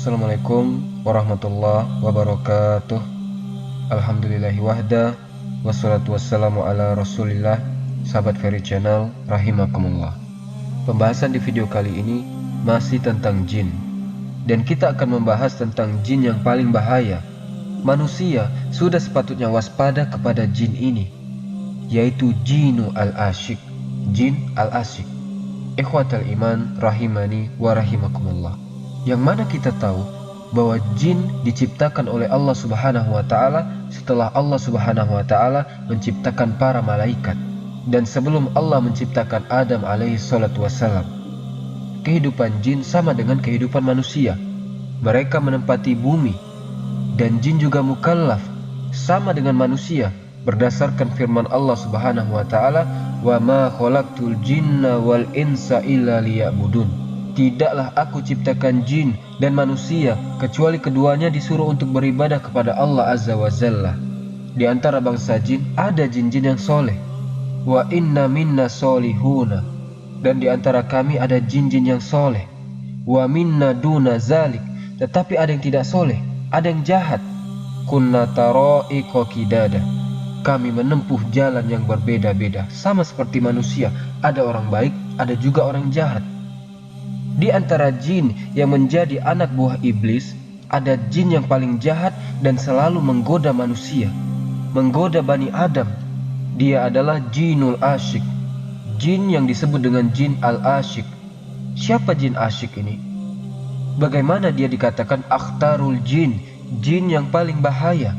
Assalamualaikum warahmatullahi wabarakatuh. Alhamdulillahi wahda, wassalatu wassalamu ala rasulillah. Sahabat Ferry Channel, rahimakumullah. Pembahasan di video kali ini masih tentang jin, dan kita akan membahas tentang jin yang paling bahaya. Manusia sudah sepatutnya waspada kepada jin ini, yaitu jinu al-asyik, jin al-asyik. Ikhwatal iman rahimani wa rahimakumullah. Yang mana kita tahu bahwa jin diciptakan oleh Allah Subhanahu wa taala setelah Allah Subhanahu wa taala menciptakan para malaikat, dan sebelum Allah menciptakan Adam alaihi salatu wassalam. Kehidupan jin sama dengan kehidupan manusia. Mereka menempati bumi, dan jin juga mukallaf sama dengan manusia berdasarkan firman Allah Subhanahu wa taala, "Wa ma khalaqtul jinna wal insa illa liya'budun." Tidaklah aku ciptakan jin dan manusia kecuali keduanya disuruh untuk beribadah kepada Allah Azza wa Jalla. Di antara bangsa jin ada jin-jin yang soleh. Wa inna minna solihuna, dan di antara kami ada jin-jin yang soleh. Wa minna duna zalik, tetapi ada yang tidak soleh, ada yang jahat. Kunna tara'iqa qidada, kami menempuh jalan yang berbeda-beda. Sama seperti manusia, ada orang baik, ada juga orang jahat. Di antara jin yang menjadi anak buah iblis, ada jin yang paling jahat dan selalu menggoda manusia, menggoda Bani Adam. Dia adalah jinul asyik, jin yang disebut dengan jin al-asyik. Siapa jin asyik ini? Bagaimana dia dikatakan akhtarul jin, jin yang paling bahaya,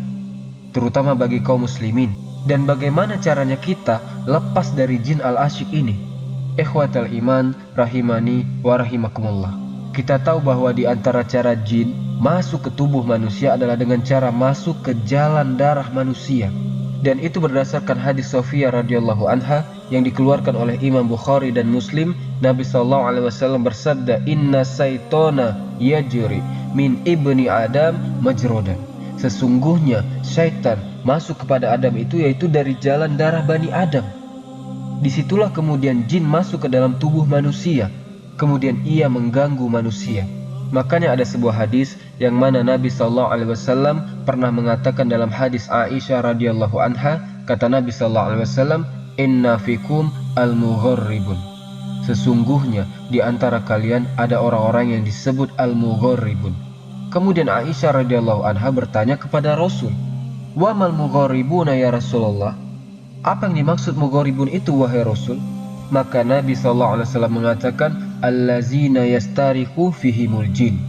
terutama bagi kaum muslimin? Dan bagaimana caranya kita lepas dari jin al-asyik ini? Ikhwatal iman rahimani wa rahimakumullah. Kita tahu bahwa di antara cara jin masuk ke tubuh manusia adalah dengan cara masuk ke jalan darah manusia. Dan itu berdasarkan hadis Sofia radhiyallahu anha yang dikeluarkan oleh Imam Bukhari dan Muslim. Nabi SAW bersabda, "Inna syaitona yajri min ibni Adam majrodan." Sesungguhnya syaitan masuk kepada Adam itu yaitu dari jalan darah Bani Adam. Disitulah kemudian jin masuk ke dalam tubuh manusia, kemudian ia mengganggu manusia. Makanya ada sebuah hadis yang mana Nabi SAW pernah mengatakan dalam hadis Aisyah radhiyallahu anha, kata Nabi SAW, "Inna fikum al-mugharribun." Sesungguhnya di antara kalian ada orang-orang yang disebut al-mugharribun. Kemudian Aisyah radhiyallahu anha bertanya kepada Rasul, "Wa mal mugharribuna ya Rasulullah?" Apa yang dimaksud mugharibun itu wahai Rasul? Maka Nabi SAW mengatakan, "Allazina yastariku fihimul jin."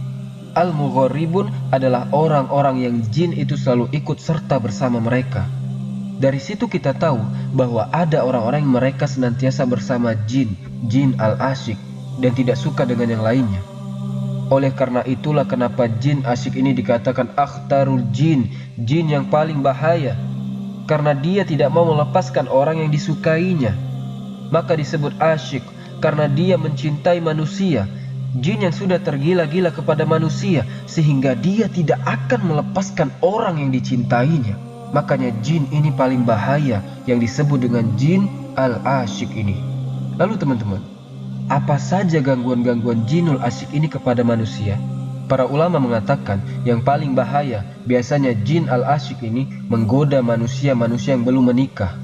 Al-mugharibun adalah orang-orang yang jin itu selalu ikut serta bersama mereka. Dari situ kita tahu bahwa ada orang-orang yang mereka senantiasa bersama jin, jin al-asyik, dan tidak suka dengan yang lainnya. Oleh karena itulah kenapa jin asyik ini dikatakan akhtarul jin, jin yang paling bahaya. Karena dia tidak mau melepaskan orang yang disukainya, maka disebut asyik karena dia mencintai manusia. Jin yang sudah tergila-gila kepada manusia sehingga dia tidak akan melepaskan orang yang dicintainya. Makanya jin ini paling bahaya yang disebut dengan jin al-asyik ini. Lalu teman-teman, apa saja gangguan-gangguan jinul asyik ini kepada manusia? Para ulama mengatakan yang paling bahaya biasanya jin al-asyik ini menggoda manusia-manusia yang belum menikah,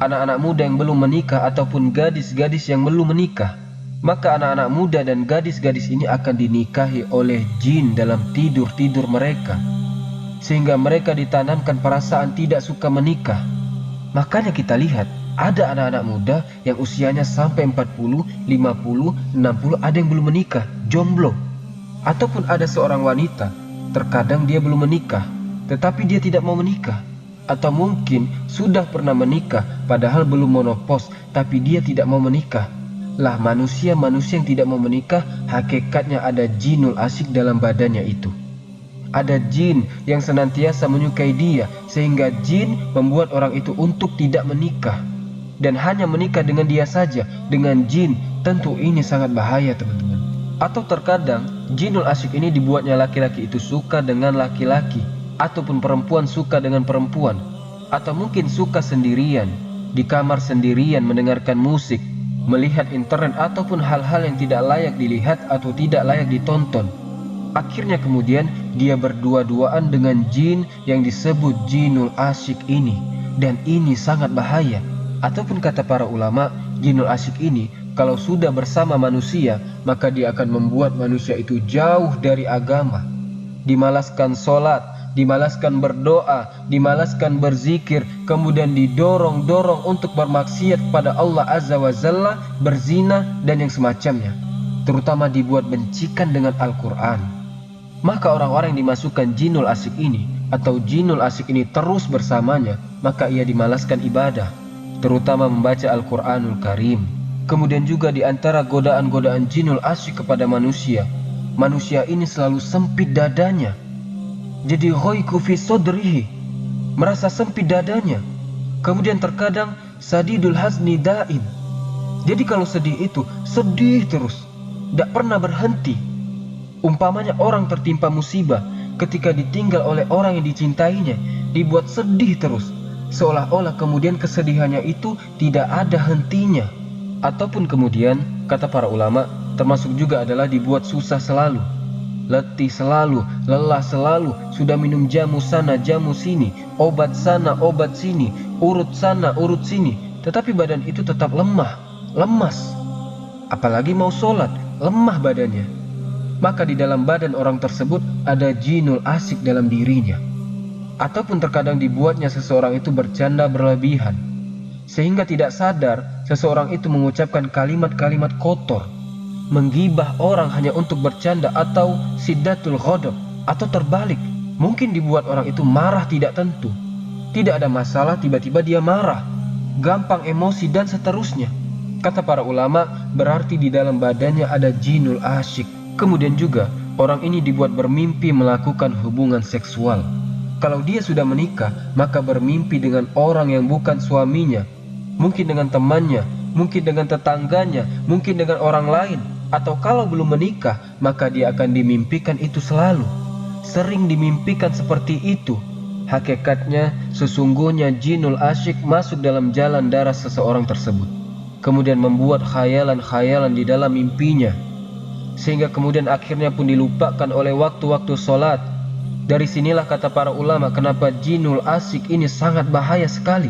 anak-anak muda yang belum menikah ataupun gadis-gadis yang belum menikah. Maka anak-anak muda dan gadis-gadis ini akan dinikahi oleh jin dalam tidur-tidur mereka, sehingga mereka ditanamkan perasaan tidak suka menikah. Makanya kita lihat ada anak-anak muda yang usianya sampai 40, 50, 60, ada yang belum menikah, jomblo. Ataupun ada seorang wanita, terkadang dia belum menikah, tetapi dia tidak mau menikah. Atau mungkin sudah pernah menikah, padahal belum menopause, tapi dia tidak mau menikah. Lah manusia-manusia yang tidak mau menikah, hakikatnya ada jinul asyik dalam badannya itu. Ada jin yang senantiasa menyukai dia, sehingga jin membuat orang itu untuk tidak menikah. Dan hanya menikah dengan dia saja, dengan jin. Tentu ini sangat bahaya teman-teman. Atau terkadang jinul asyik ini dibuatnya laki-laki itu suka dengan laki-laki, ataupun perempuan suka dengan perempuan, atau mungkin suka sendirian, di kamar sendirian mendengarkan musik, melihat internet ataupun hal-hal yang tidak layak dilihat atau tidak layak ditonton. Akhirnya kemudian dia berdua-duaan dengan jin yang disebut jinul asyik ini, dan ini sangat bahaya. Ataupun kata para ulama, jinul asyik ini kalau sudah bersama manusia, maka dia akan membuat manusia itu jauh dari agama, dimalaskan sholat, dimalaskan berdoa, dimalaskan berzikir, kemudian didorong-dorong untuk bermaksiat kepada Allah Azza wa Jalla, berzina dan yang semacamnya, terutama dibuat bencikan dengan Al-Quran. Maka orang-orang yang dimasukkan jinul asyik ini atau jinul asyik ini terus bersamanya, maka ia dimalaskan ibadah, terutama membaca Al-Quranul Karim. Kemudian juga di antara godaan-godaan jinul asyik kepada manusia, manusia ini selalu sempit dadanya. Jadi ghaiku fi sodrihi, merasa sempit dadanya. Kemudian terkadang sadidul hazni daim. Jadi kalau sedih itu sedih terus, tidak pernah berhenti. Umpamanya orang tertimpa musibah, ketika ditinggal oleh orang yang dicintainya, dibuat sedih terus, seolah-olah kemudian kesedihannya itu tidak ada hentinya. Ataupun kemudian, kata para ulama, termasuk juga adalah dibuat susah selalu, letih selalu, lelah selalu, sudah minum jamu sana, jamu sini, obat sana, obat sini, urut sana, urut sini, tetapi badan itu tetap lemah, lemas. Apalagi mau sholat, lemah badannya. Maka di dalam badan orang tersebut ada jinul asyik dalam dirinya. Ataupun terkadang dibuatnya seseorang itu bercanda berlebihan, sehingga tidak sadar seseorang itu mengucapkan kalimat-kalimat kotor, menggibah orang hanya untuk bercanda, atau siddatul ghadab, atau terbalik, mungkin dibuat orang itu marah tidak tentu. Tidak ada masalah, tiba-tiba dia marah, gampang emosi dan seterusnya. Kata para ulama, berarti di dalam badannya ada jinul asyik. Kemudian juga orang ini dibuat bermimpi melakukan hubungan seksual. Kalau dia sudah menikah, maka bermimpi dengan orang yang bukan suaminya, mungkin dengan temannya, mungkin dengan tetangganya, mungkin dengan orang lain. Atau kalau belum menikah, maka dia akan dimimpikan itu selalu, sering dimimpikan seperti itu. Hakikatnya sesungguhnya jinul asyik masuk dalam jalan darah seseorang tersebut, kemudian membuat khayalan-khayalan di dalam mimpinya, sehingga kemudian akhirnya pun dilupakan oleh waktu-waktu sholat. Dari sinilah kata para ulama kenapa jinul asyik ini sangat bahaya sekali.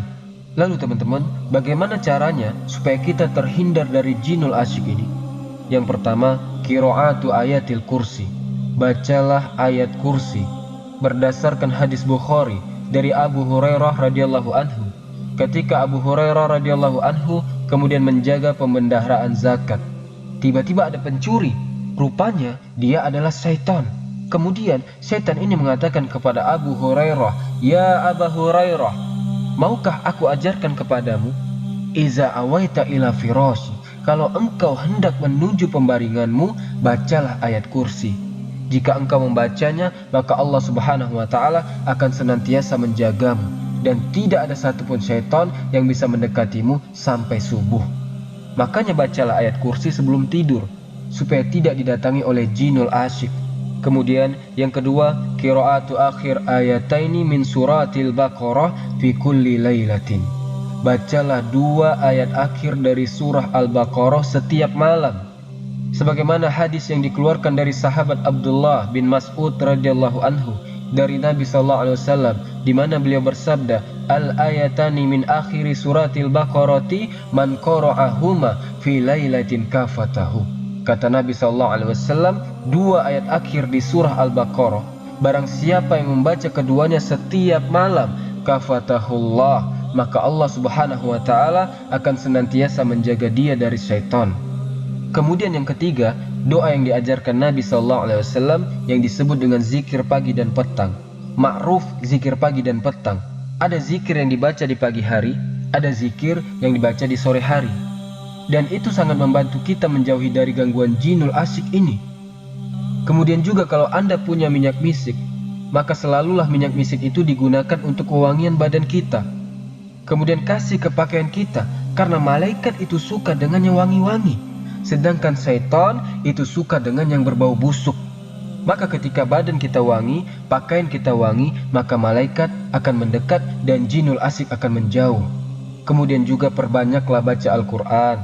Lalu teman-teman, bagaimana caranya supaya kita terhindar dari jinul asyik ini? Yang pertama, qiraatu ayatil kursi, bacalah ayat kursi. Berdasarkan hadis Bukhari dari Abu Hurairah radhiyallahu anhu, ketika Abu Hurairah radhiyallahu anhu kemudian menjaga pembendaharaan zakat, tiba-tiba ada pencuri. Rupanya dia adalah syaitan. Kemudian syaitan ini mengatakan kepada Abu Hurairah, "Ya Abu Hurairah, maukah aku ajarkan kepadamu? Iza awaita ila firashi, kalau engkau hendak menuju pembaringanmu, bacalah ayat kursi. Jika engkau membacanya, maka Allah Subhanahu wa Ta'ala akan senantiasa menjagamu, dan tidak ada satupun syaitan yang bisa mendekatimu sampai subuh." Makanya bacalah ayat kursi sebelum tidur, supaya tidak didatangi oleh jinul asyik. Kemudian yang kedua, qiraatu akhir ayataini min suratil Baqarah fi kulli lailatin. Bacalah 2 ayat akhir dari surah Al-Baqarah setiap malam. Sebagaimana hadis yang dikeluarkan dari sahabat Abdullah bin Mas'ud radhiyallahu anhu dari Nabi sallallahu alaihi wasallam, di mana beliau bersabda, "Al-ayatani min akhiri suratil Baqarati man qara'ahuma fi lailatin kafatahu." Kata Nabi SAW, 2 ayat akhir di surah Al-Baqarah, barang siapa yang membaca keduanya setiap malam, kafatahullah, maka Allah Subhanahu wa Ta'ala akan senantiasa menjaga dia dari syaitan. Kemudian yang ketiga, doa yang diajarkan Nabi SAW yang disebut dengan zikir pagi dan petang. Ma'ruf zikir pagi dan petang. Ada zikir yang dibaca di pagi hari, ada zikir yang dibaca di sore hari. Dan itu sangat membantu kita menjauhi dari gangguan jinul asyik ini. Kemudian juga kalau Anda punya minyak misik, maka selalulah minyak misik itu digunakan untuk wewangian badan kita. Kemudian kasih ke pakaian kita, karena malaikat itu suka dengan yang wangi-wangi, sedangkan syaitan itu suka dengan yang berbau busuk. Maka ketika badan kita wangi, pakaian kita wangi, maka malaikat akan mendekat dan jinul asyik akan menjauh. Kemudian juga perbanyaklah baca Al-Quran,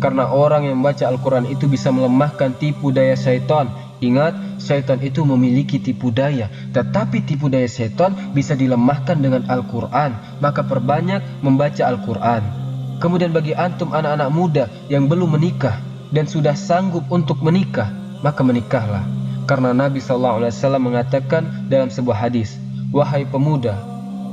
karena orang yang membaca Al-Quran itu bisa melemahkan tipu daya syaitan Ingat, syaitan itu memiliki tipu daya, tetapi tipu daya syaitan bisa dilemahkan dengan Al-Quran, maka perbanyak membaca Al-Quran. Kemudian bagi antum anak-anak muda yang belum menikah dan sudah sanggup untuk menikah, maka menikahlah. Karena Nabi SAW mengatakan dalam sebuah hadis, "Wahai pemuda,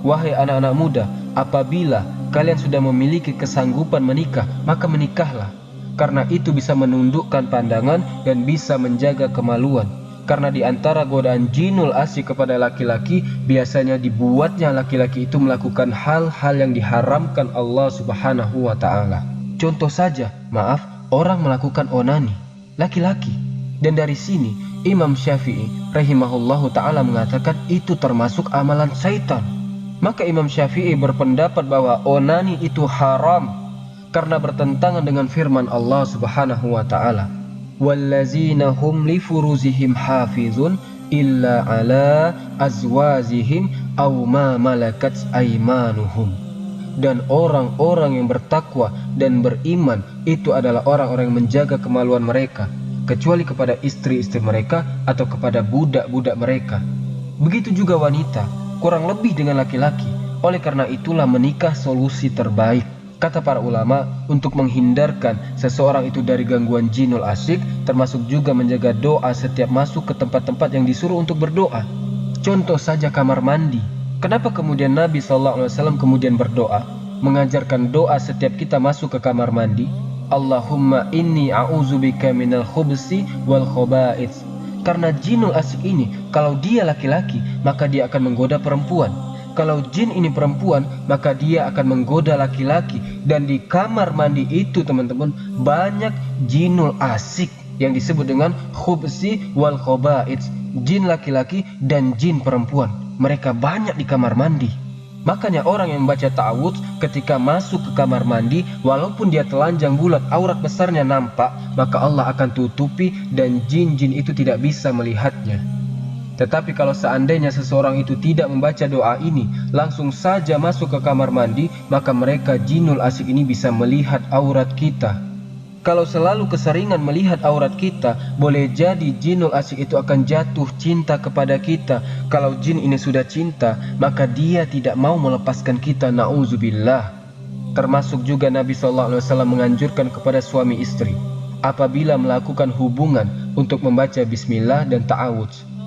wahai anak-anak muda, apabila kalian sudah memiliki kesanggupan menikah, maka menikahlah. Karena itu bisa menundukkan pandangan dan bisa menjaga kemaluan. Karena di antara godaan jinul asyik kepada laki-laki, biasanya dibuatnya laki-laki itu melakukan hal-hal yang diharamkan Allah Subhanahu wa Ta'ala. Contoh saja, orang melakukan onani, laki-laki. Dan dari sini Imam Syafi'i rahimahullahu ta'ala mengatakan itu termasuk amalan syaitan. Maka Imam Syafi'i berpendapat bahwa onani itu haram karena bertentangan dengan firman Allah Subhanahu wa Ta'ala, "Wallazina hum li furuzihim hafizun illa ala azwajihim aw ma malakat aymanuhum." Dan orang-orang yang bertakwa dan beriman itu adalah orang-orang yang menjaga kemaluan mereka, kecuali kepada istri-istri mereka atau kepada budak-budak mereka. Begitu juga wanita, kurang lebih dengan laki-laki. Oleh karena itulah menikah solusi terbaik. Kata para ulama, untuk menghindarkan seseorang itu dari gangguan jinul asyik, termasuk juga menjaga doa setiap masuk ke tempat-tempat yang disuruh untuk berdoa. Contoh saja kamar mandi. Kenapa kemudian Nabi SAW kemudian berdoa, mengajarkan doa setiap kita masuk ke kamar mandi? Allahumma inni a'udzubika minal khubsi wal khaba'its. Karena jinul asyik ini, kalau dia laki-laki, maka dia akan menggoda perempuan. Kalau jin ini perempuan, maka dia akan menggoda laki-laki. Dan di kamar mandi itu teman-teman, banyak jinul asyik yang disebut dengan khubsi wal khaba'its, jin laki-laki dan jin perempuan. Mereka banyak di kamar mandi. Makanya orang yang membaca ta'awudz ketika masuk ke kamar mandi, walaupun dia telanjang bulat, aurat besarnya nampak, maka Allah akan tutupi dan jin-jin itu tidak bisa melihatnya. Tetapi kalau seandainya seseorang itu tidak membaca doa ini, langsung saja masuk ke kamar mandi, maka mereka jinul asyik ini bisa melihat aurat kita. Kalau selalu keseringan melihat aurat kita, boleh jadi jinul asyik itu akan jatuh cinta kepada kita. Kalau jin ini sudah cinta, maka dia tidak mau melepaskan kita, na'udzubillah. Termasuk juga Nabi SAW menganjurkan kepada suami istri, apabila melakukan hubungan, untuk membaca bismillah dan ta'awudz.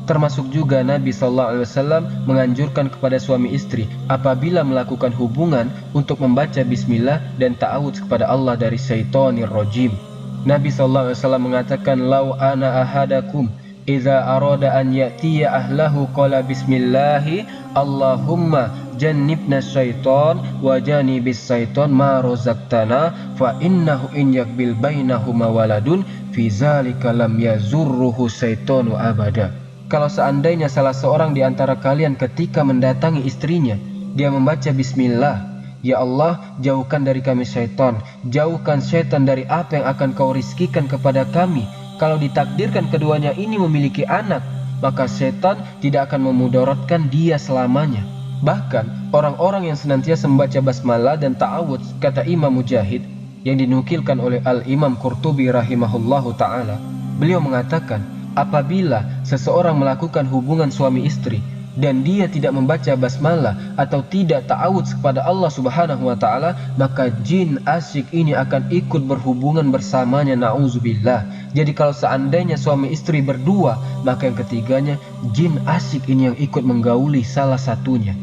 Termasuk juga Nabi SAW menganjurkan kepada suami istri apabila melakukan hubungan untuk membaca bismillah dan ta'awudz kepada Allah dari syaitonir rajim. Nabi SAW mengatakan, "Lau ana ahadakum idza arada an ya'tiya ahlahu qala bismillahi Allahumma jannibna syaiton wa janibis syaiton ma razaqtana fa innahu in yakbil bainahuma waladun fi zalika lam yazurruhu syaitonu abada." Kalau seandainya salah seorang di antara kalian ketika mendatangi istrinya, dia membaca bismillah, "Ya Allah, jauhkan dari kami syaitan, jauhkan syaitan dari apa yang akan kau rizkikan kepada kami. Kalau ditakdirkan keduanya ini memiliki anak, maka syaitan tidak akan memudaratkan dia selamanya." Bahkan orang-orang yang senantiasa membaca basmalah dan ta'awudz, kata Imam Mujahid, yang dinukilkan oleh Al-Imam Qurtubi rahimahullahu ta'ala, beliau mengatakan, apabila seseorang melakukan hubungan suami istri dan dia tidak membaca basmalah atau tidak ta'awudz kepada Allah Subhanahu wa Ta'ala, maka jin asyik ini akan ikut berhubungan bersamanya, na'udzubillah. Jadi kalau seandainya suami istri berdua, maka yang ketiganya jin asyik ini yang ikut menggauli salah satunya.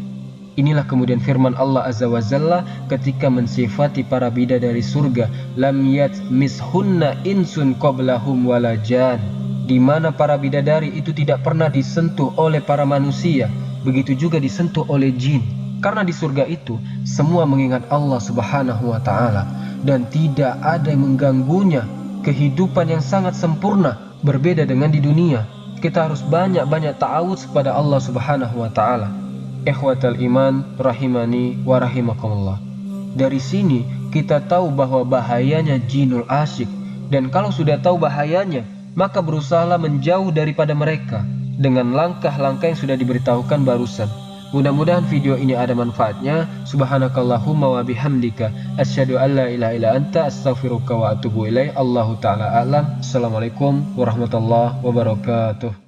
Inilah kemudian firman Allah Azza wa Jalla ketika mensifati para bidadari surga, "Lam yatmishunna insun qablahum wala jan." Di mana para bidadari itu tidak pernah disentuh oleh para manusia, begitu juga disentuh oleh jin. Karena di surga itu semua mengingat Allah Subhanahu wa Ta'ala dan tidak ada yang mengganggunya. Kehidupan yang sangat sempurna, berbeda dengan di dunia. Kita harus banyak-banyak ta'awudz kepada Allah Subhanahu wa Ta'ala. Ikhwatal iman rahimani wa rahimakumullah. Dari sini kita tahu bahwa bahayanya jinul asyik, dan kalau sudah tahu bahayanya, maka berusahalah menjauh daripada mereka dengan langkah-langkah yang sudah diberitahukan barusan. Mudah-mudahan video ini ada manfaatnya. Subhanakallahumma wa bihamdika asyhadu an la ilaha illa anta astaghfiruka wa atubu ilaik. Allahu taala a'lam. Assalamualaikum warahmatullahi wabarakatuh.